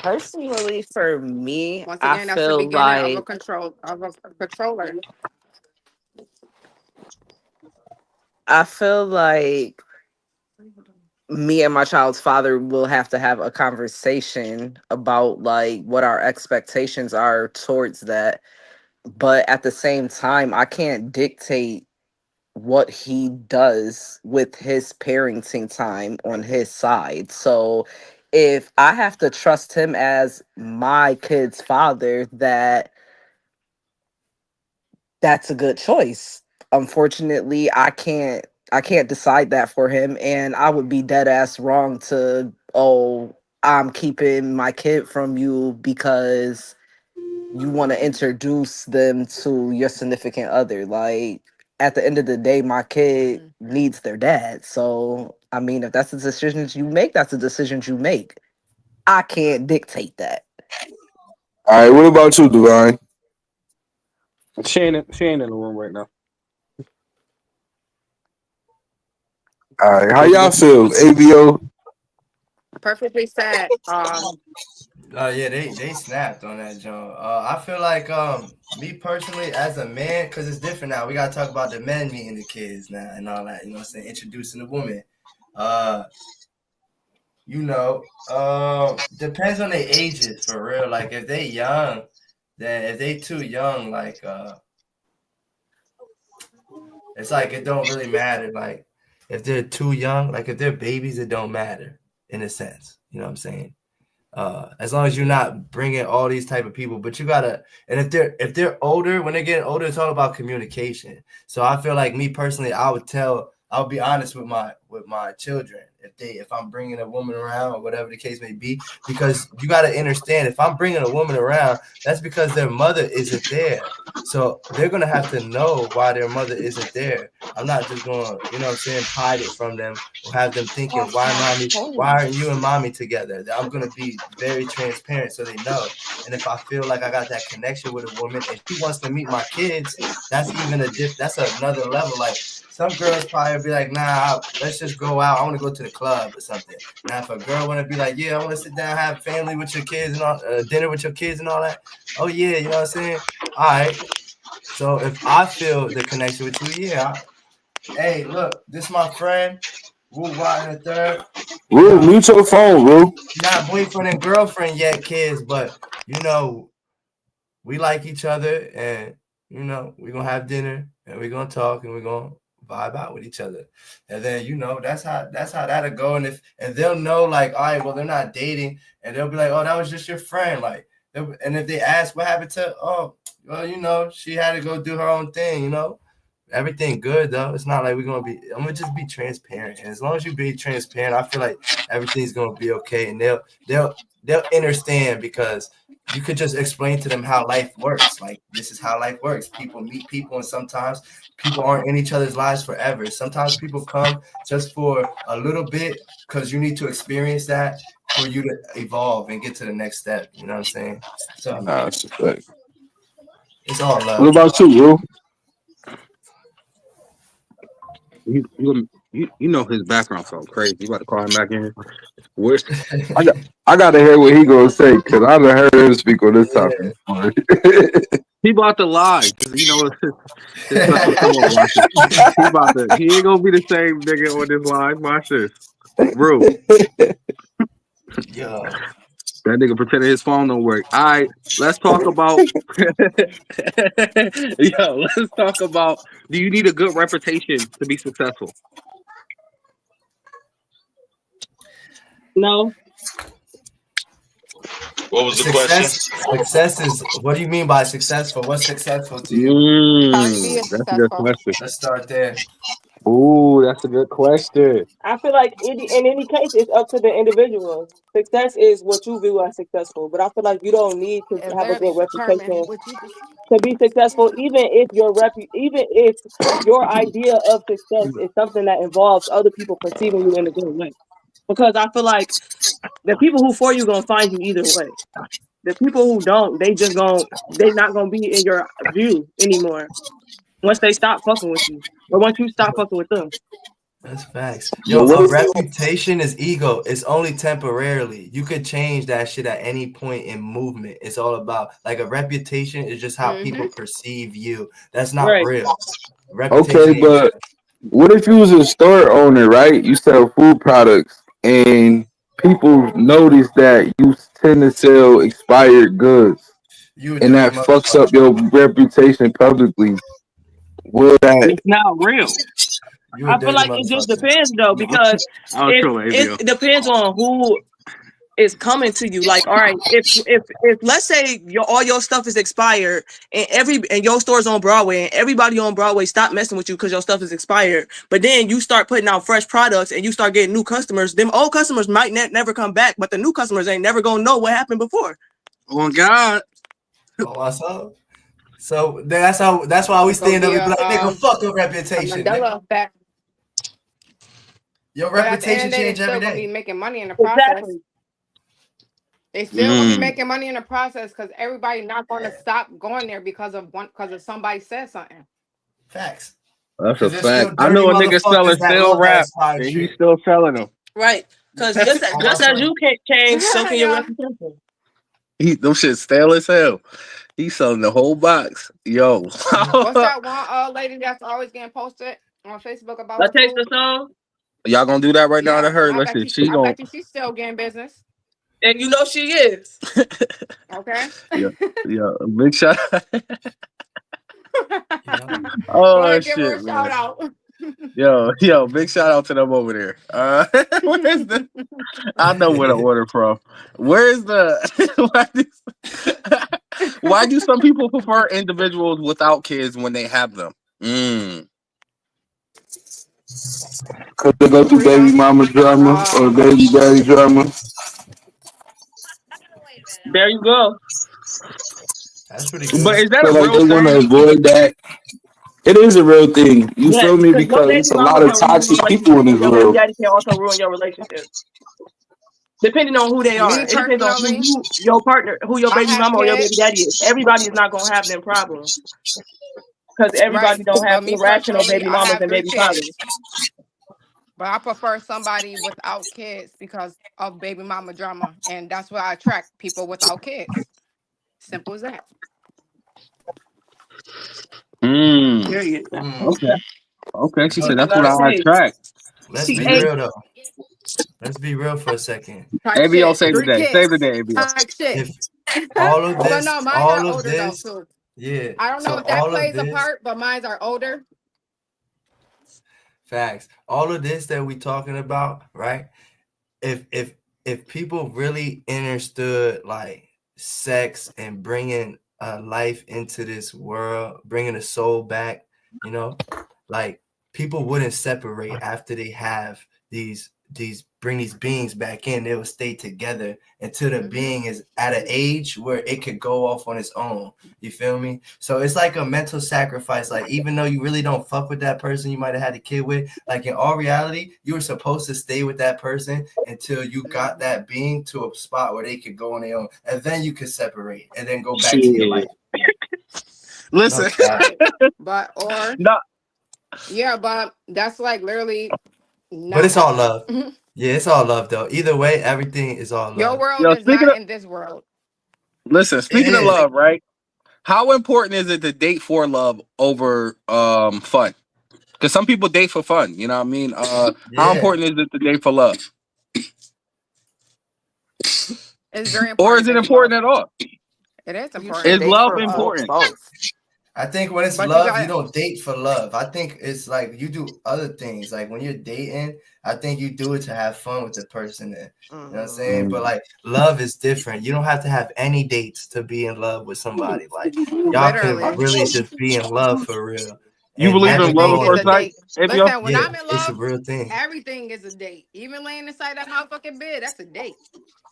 Personally, for me, Once I again, that's the feel beginning of a like control of a controller. I feel like me and my child's father will have to have a conversation about like what our expectations are towards that. But at the same time, I can't dictate what he does with his parenting time on his side. So if I have to trust him as my kid's father, that's a good choice. Unfortunately, I can't decide that for him, and I would be dead ass wrong to, oh, I'm keeping my kid from you because you want to introduce them to your significant other. Like at the end of the day, my kid Hmm. needs their dad. So I mean, if that's the decisions you make, that's the decisions you make. I can't dictate that. All right, what about you, Divine? She ain't in the room right now. All right, how What you y'all go? feel? ABO. Perfectly said. Oh yeah, they snapped on that joint. I feel like me personally as a man, cause it's different now. We gotta talk about the men meeting the kids now and all that. You know what I'm saying? Introducing the woman. Uh, depends on their ages for real. Like if they young, then if they too young, like it's like it don't really matter. Like if they're too young, like if they're babies, it don't matter in a sense. You know what I'm saying? As long as you're not bringing all these type of people, but you gotta. And if they're older, when they're getting older, it's all about communication. So I feel like me personally, I'll be honest with my children if I'm bringing a woman around or whatever the case may be, because you got to understand if I'm bringing a woman around, that's because their mother isn't there. So they're gonna have to know why their mother isn't there. I'm not just gonna, you know what I'm saying, hide it from them or have them thinking, why aren't you and mommy together? I'm gonna be very transparent so they know. And if I feel like I got that connection with a woman and she wants to meet my kids, that's that's another level. Like some girls probably be like, nah, let's just go out. I want to go to the club or something. Now, if a girl want to be like, yeah, I want to sit down, have family with your kids and all, dinner with your kids and all that. Oh yeah, you know what I'm saying? All right. So if I feel the connection with you, yeah. Hey, look, this is my friend. Woo Watt and the third. Rue, mute your phone, Rue. Not boyfriend and girlfriend yet, kids, but we like each other, and we're gonna have dinner and we're gonna talk and we're gonna vibe out with each other. And then that's how that'll go. And they'll know, like, all right, well, they're not dating, and they'll be like, oh, that was just your friend. Like, and if they ask what happened to, oh, well, she had to go do her own thing, everything good though. It's not like I'm gonna just be transparent. And as long as you be transparent, I feel like everything's gonna be okay. And they'll understand, because you could just explain to them how life works. Like, this is how life works. People meet people, and sometimes people aren't in each other's lives forever. Sometimes people come just for a little bit because you need to experience that for you to evolve and get to the next step. You know what I'm saying? So Nah, it's a fact. it's all What love. about you, Rue? You know his background so crazy. You about to call him back in? Where? I gotta hear what he gonna say, because I haven't heard him speak on this topic before. He about to lie. His special come on, watch this. He ain't gonna be the same nigga on this line. Watch this. Bro. Yo. That nigga pretending his phone don't work. All right, let's talk about. Let's talk about. Do you need a good reputation to be successful? No. What was the question? Success is, what do you mean by successful? What's successful to you? Cardi is That's a good successful. question. Let's start there. Ooh, that's a good question. I feel like in any case, it's up to the individual. Success is what you view as successful, but I feel like you don't need to It have a literally good determines reputation what you just. to be successful. Even if your idea of success is something that involves other people perceiving you in a good way, because I feel like the people who for you gonna find you either way. The people who don't, they not gonna be in your view anymore once they stop fucking with you, or once you stop fucking with them. That's facts. But Yo, what a if reputation is ego. It's only temporarily. You could change that shit at any point in movement. It's all about, like, a reputation is just how people perceive you. That's not Right. real. Reputation okay, ain't real. but what if you was a store owner, right? You sell food products, and people notice that you tend to sell expired goods, You a and that dirty fucks up motherfucker. your reputation publicly. Will that? It's not real. You a I feel dirty like it just motherfucker. depends though, because I was trolling ABO. it depends on who is coming to you. Like, all right, if let's say all your stuff is expired and your store's on Broadway and everybody on Broadway stop messing with you because your stuff is expired, but then you start putting out fresh products and you start getting new customers, them old customers might never come back, but the new customers ain't never gonna know what happened before. Oh God. Oh, I saw. So that's why we It's gonna stand up be and be like, nigga, fuck your a reputation, nigga. Mandela effect. Your But at the end reputation of the day, they change every still gonna be day. making money in the process. Exactly. They still gonna be Mm, making money in the process because everybody not gonna stop going there because of somebody said something. Facts. that's a Because there's fact. still I dirty know a nigga motherfuckers selling that steel love that rap inspired and he's shit. still selling them. Right. Because On just my as son. you can't change, so can your Yeah. reputation. Them shit stale as hell. He's selling the whole box. Yo. What's that one lady that's always getting posted on Facebook about A her taste food? of song, Y'all gonna do that right now to Yeah, her? and Listen, she I gonna bet you she's still getting business. and you know she is. Okay. yeah, yeah, big shot. Yeah. Go Oh ahead, give her shit, a shout man. out. Yo, big shout out to them over there. Where's the I know where to order from. Where's the why do some people prefer individuals without kids when they have them? Mm. Cause they go through baby Freedom. mama drama or Um, baby daddy drama. There you go. That's pretty But good. is that Feel a like real they want to thing? avoid that. It is a real thing. You Yes, feel me? because one Because baby it's a mama lot of can ruin your toxic people in relationship, this and your baby world. daddy can also ruin your relationship. Depending on who they are. me It depends on who personally, your partner, who your I baby have mama or your baby kids. daddy is. Everybody is not gonna have them problems because Right. everybody don't have But me irrational personally, baby I mamas have and three baby fathers. kids. But I prefer somebody without kids because of baby mama drama. And that's why I attract people without kids. Simple as that. Mm. Period. Mm. Okay. Okay. She What said But you that's what gotta I say? attract. let's She be ate real though. Let's be real for a second. Type ABO shit. save the Three day. Save the kids. day, ABO. Type shit. If But no, mine are all of older though this, too. yeah. I don't know So if that all of plays a this part, but mines are older. facts, all of this that we talking about, right? If if people really understood like sex and bringing life into this world, bringing a soul back, you know, like people wouldn't separate after they have these bring these beings back in. They will stay together until the Hmm. being is at an age where it could go off on its own. You feel me? So it's like a mental sacrifice. Like even though you really don't fuck with that person you might have had a kid with, like in all reality, you were supposed to stay with that person until you got Hmm. that being to a spot where they could go on their own, and then you could separate and then go back to your Shit. life. No Listen. cap. Right. But or No. yeah, but that's like literally But not it's all happening. love. Yeah, it's all love though. Either way, everything is all Your love. world Yo, is not in this world. It speaking of is. love, right? How important is it to date for love over fun? Because some people date for fun, you know what I mean? How Yeah. important is it to date for love? It's very Or important is to it date for love. important at all? It is You should Is important. date love for important? both. I think when it's But you love, you got don't date for love. I think it's like you do other things. Like when you're dating, I think you do it to have fun with the person. And, you know what I'm Mhm. saying? But Mm. like love is different. You don't have to have any dates to be in love with somebody. Like y'all can literally. really just be in love for real You and believe never in love go Everything at is on a first sight, date. ABO? Listen, when yeah, I'm in it's a love, real thing. everything is a date. Even laying inside that motherfucking bed, that's a date.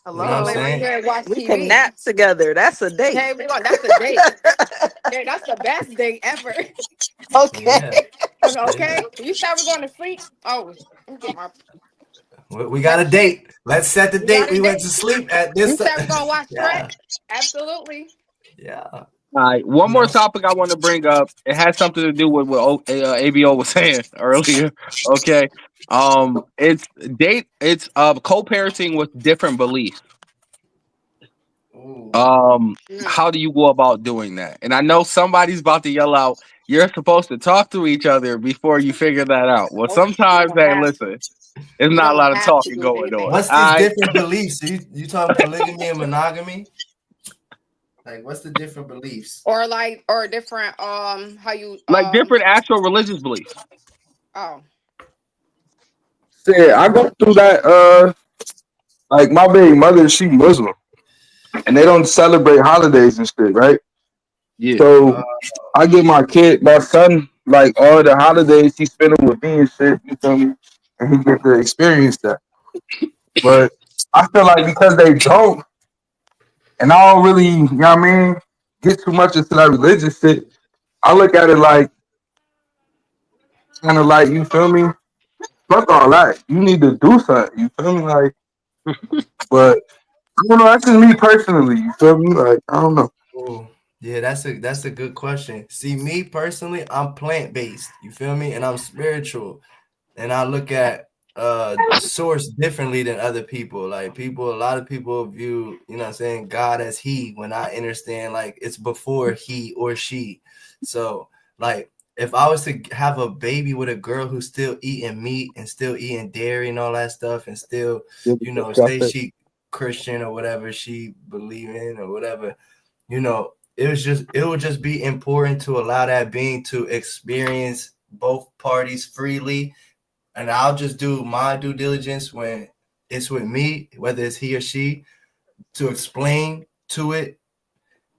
You We know what I'm gonna lay Hello. right saying? here and watch We can TV. nap together. That's a date. Okay, we going that's a date. Okay, that's the best date ever. Okay. Yeah. Yeah. Okay, you said we're going to sleep. Oh, let me get my We got type a shit. date. Let's set the We got date. a We went to date. sleep at You this said time. we're gonna watch Shrek. Yeah. Absolutely. Yeah. All right, one You more know? topic I want to bring up. It has something to do with what ABO was saying earlier. Okay, it's it's co-parenting with different beliefs. Ooh. Mm. How do you go about doing that? And I know somebody's about to yell out, "You're supposed to talk to each other before you figure that out." Well, Nope. You sometimes, don't hey, have to. listen, there's You not a don't lot of have to talking do going on. anything. What's this I different beliefs? You talking polygamy and monogamy? Like, what's the different beliefs? Or like or different how you like different actual religious beliefs. oh Shit, I go through that. Like my baby mother, she Muslim, and they don't celebrate holidays and shit, right? Yeah. So Uh, I get my son, like all the holidays he spending with me and shit. You feel me? And he get to experience that. But I feel like because they don't, and I don't really, you know what I mean, get too much into that religious shit. I look at it like kind of like you feel me, fuck all that. You need to do something. You feel me? Like, but I don't know. That's just me personally. You feel me? Like, I don't know. Oh, yeah, that's a good question. See, me personally, I'm plant based. You feel me? And I'm spiritual, and I look at source differently than other people. Like a lot of people view, you know what I'm saying, God as he, when I understand like it's before he or she. So like if I was to have a baby with a girl who's still eating meat and still eating dairy and all that stuff and still, You'll be you know, say disgusted. she Christian or whatever she believe in or whatever, you know, it would just be important to allow that being to experience both parties freely, and I'll just do my due diligence when it's with me, whether it's he or she, to explain to it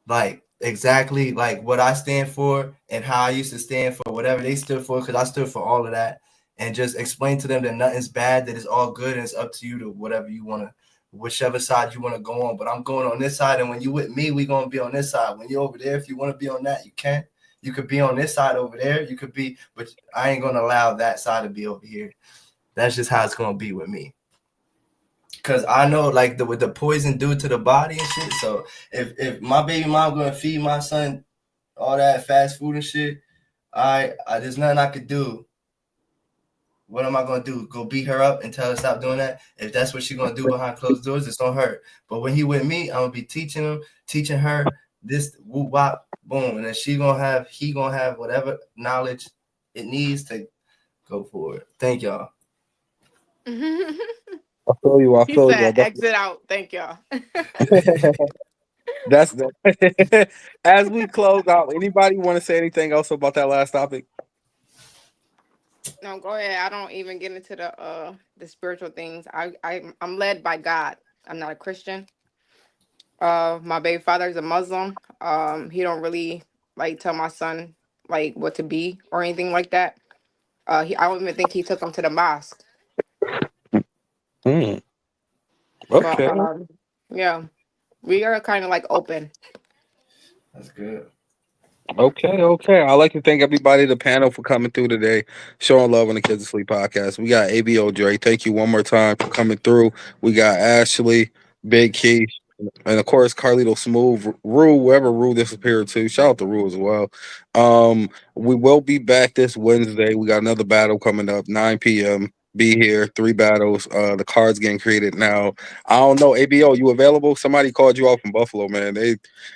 like exactly like what I stand for and how I used to stand for whatever they stood for, because I stood for all of that, and just explain to them that nothing's bad, that it's all good, and it's up to you to whatever you want to, whichever side you want to go on. But I'm going on this side, and when you with me, we gonna be on this side. When you're over there, if you want to be on that, you can. You could be on this side over there. You could be, but I ain't gonna allow that side to be over here. That's just how it's gonna be with me. Cause I know like what the poison do to the body and shit. So if my baby mom gonna feed my son all that fast food and shit, I there's nothing I could do. What am I gonna do? Go beat her up and tell her stop doing that? If that's what she's gonna do behind closed doors, it's on her. But when he with me, I'm gonna be teaching her this whoop wop boom, and then he gonna have whatever knowledge it needs to go forward. Thank y'all. I feel you. I He feel you. said, "Exit out." Thank y'all. That's the. As we close out, anybody want to say anything else about that last topic? No, go ahead. I don't even get into the spiritual things. I'm led by God. I'm not a Christian. My baby father is a Muslim. He don't really like tell my son like what to be or anything like that. I don't even think he took him to the mosque. Hmm. But Okay. yeah, we are kind of like open. That's good. Okay, okay. I'd like to thank everybody, the panel, for coming through today, showing love on the Kids Asleep podcast. We got ABO Dre. Thank you one more time for coming through. We got Ashley, Big Key, and of course Carlito Smooth, Rue, wherever Rue disappeared to. Shout out to Rue as well. We will be back this Wednesday. We got another battle coming up, 9 p.m. Be here, 3 battles. The cards getting created now. I don't know, ABO, you available? Somebody called you out from Buffalo, man.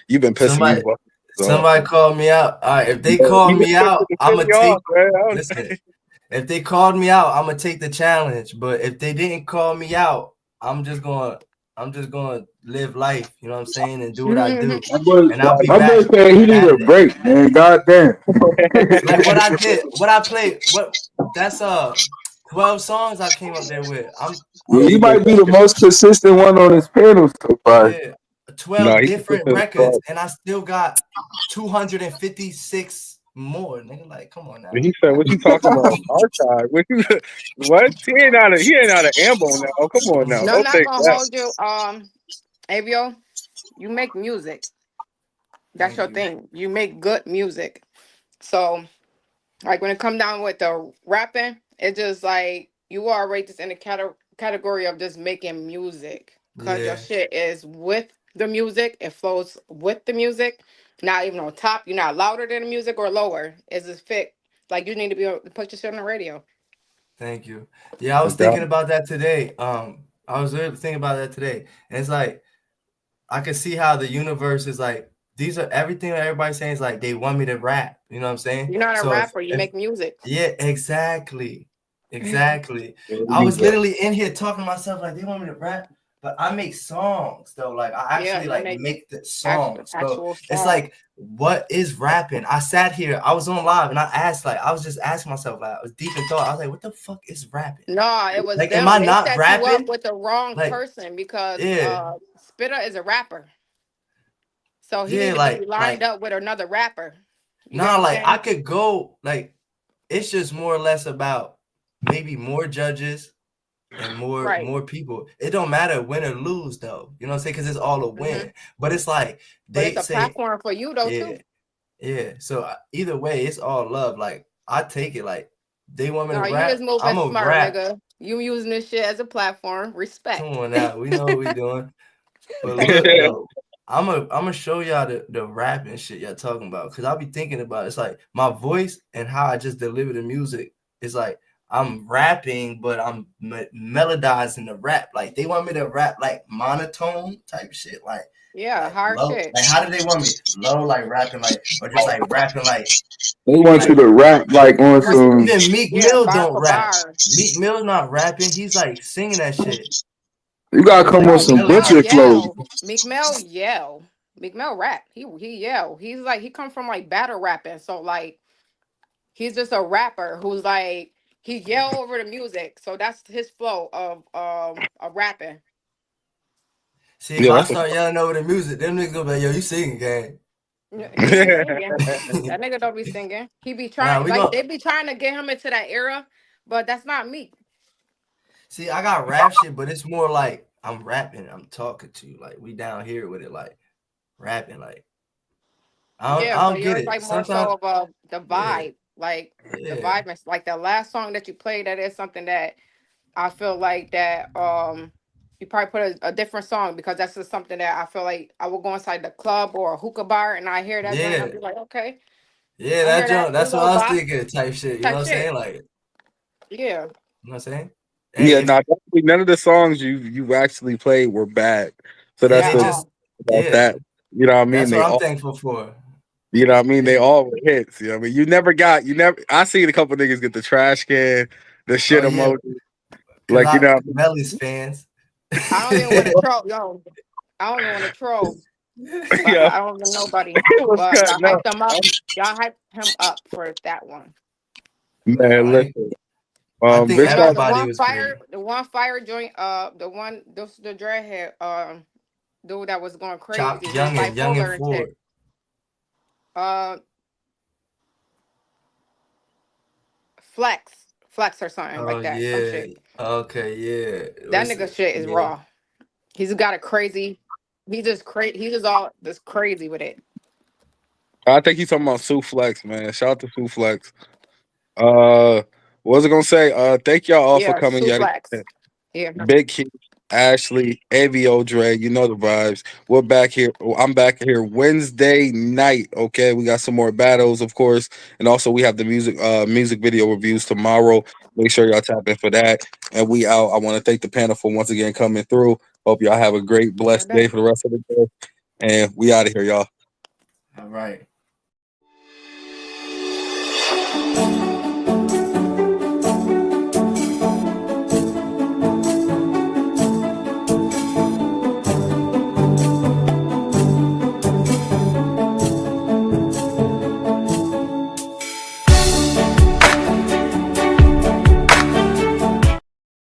You've been pissing these Somebody Buffaloes off. Somebody called me out. All right, if they Yeah, call you been me pissing out, the I'm gonna city take. off, man. Listen, if they called me out, I'm gonna take the challenge. But if they didn't call me out, I'm just gonna live life. You know what I'm saying, and do what I do, and I'll be My boy back said he need a Saturday. break, man. Goddamn. Like what I did, what I played, what that's 12 songs I came up there with. Yeah, I'm he might be the most consistent one on his panel so far. Yeah, No, 12 he's different consistent as records, fuck. and I still got 256 more. Nigga, like, come on now. He said, "What you talking about? Archive? What you? What? He ain't out of ammo now. Oh, come on now. No, I'm Don't not think gonna that. hold you. Avio, you make music. That's Thank your you. thing. You make good music. So, like when it come down with the rapping, it's just like you are right just in the category of just making music. Cause your Yeah, shit is with the music. It flows with the music. Not even on top. You're not louder than the music or lower. It's just fit. Like you need to put your shit on the radio. thank you. Yeah, I was thinking about that today. I was really thinking about that today. And it's like I can see how the universe is like, these are everything that everybody's saying is like they want me to rap. You know what I'm saying? You're not a So rapper. You if make music. yeah, exactly. Exactly. There I you was go. literally in here talking to myself like they want me to rap, but I make songs though. Like I Yeah, actually you like make make the actual songs. So actual it's song. like, what is rapping? I sat here, I was on live and I asked, like, I was just asking myself, like, I was deep in thought. I was like, what the fuck is rapping? No, it was Like, am I them. They not set you up rapping? with the wrong Like, person because yeah, Spitta is a rapper. So he yeah, need to be lined up with another rapper. You get what nah, I'm like I saying? could go, like, it's just more or less about maybe more judges and Right. more people. It don't matter win or lose though. You know what I'm saying? Because it's all a Hmm. win. But it's like But it's they a say, platform for you though yeah, too. yeah. So either way, it's all love. Like I take it like they want me to No, you rap. is moving I'm a smart, rap. nigga. You using this shit as a platform. Come Respect. on now, we know what we doing. But look though, I'm gonna show y'all the rap and shit y'all talking about, because I'll be thinking about it. It's like my voice and how I just deliver the music. It's like I'm rapping, but I'm melodizing the rap. Like they want me to rap like monotone type shit, Yeah, like hard low. shit. Like how do they want me low, like rapping like, or just like rapping They want you like to rap like on Like, some. even Meek yeah, Mill bar don't for rap. bar. Meek Mill's not rapping. He's like singing that shit. You gotta It's come like on No, some Meek Mill butcher melody. flow. yell. Meek Mill yell. Meek Mill rap. He yell. He's like he come from like battle rapping. So like he's just a rapper who's like he yell over the music. So that's his flow of rapping. See, if Yeah, I that's a start yelling over the music, them niggas gonna be like, yo, you singing, gang. He ain't singing. That nigga don't be singing. He be Nah, trying we like gonna they be trying to get him into that era, but that's not me. see. I got rap shit, but it's more like I'm rapping. I'm talking to you. Like we down here with it, like rapping. Like Yeah, I but don't get yours it. like more so Sometimes, of the yeah, vibe, like the yeah, vibe is like the last song that you played. That is something that I feel like that you probably put a different song because that's just something that I feel like I will go inside the club or a hookah bar and I hear that joint. I'll yeah, be like, okay, yeah. I That hear that jump. you That's what know I was bop thinking. Type shit. You know type what I'm saying? shit. Like, you Yeah, know what I'm saying? Hey, yeah, if no, definitely none of the songs you actually played were bad. So yeah, that's at they the just all. about yeah. that. You know what I mean? That's what They I'm all thankful for. you know what I mean? They Yeah. all were hits. You know what I mean? You never I seen a couple niggas get the trash can, the Oh shit yeah, emoji. cause Like, you know what Melly's fans. I don't even want to troll, yo. I don't even want to troll. I mean? But Yeah, I don't even know nobody. it was But y'all cutting up. hyped them up. Y'all hyped him up for that one. No, Man, listen. I think And Bishop the everybody one was fire, great. the one fire joint, the dreadhead, dude that was going Chop crazy, he was Young and bipolar and shit. Ford. Uh, Flex or something Oh like that, some yeah. shit. Okay, yeah. That Listen, nigga shit is yeah. raw. He's got a crazy. He just crazy. He just all just crazy with it. I think he's talking about Sue Flex, man. Shout out to Sue Flex. What was I gonna say? Thank y'all all for Yeah, coming Sue yet Flex. again. Yeah. Big Key, Ashley, AVO Dre, you know the vibes. We're back here. I'm back here Wednesday night. Okay, we got some more battles, of course, and also we have the music video reviews tomorrow. Make sure y'all tap in for that. And we out. I want to thank the panel for once again coming through. Hope y'all have a great, Yeah, blessed day bet. for the rest of the day. And we out of here, y'all. All right.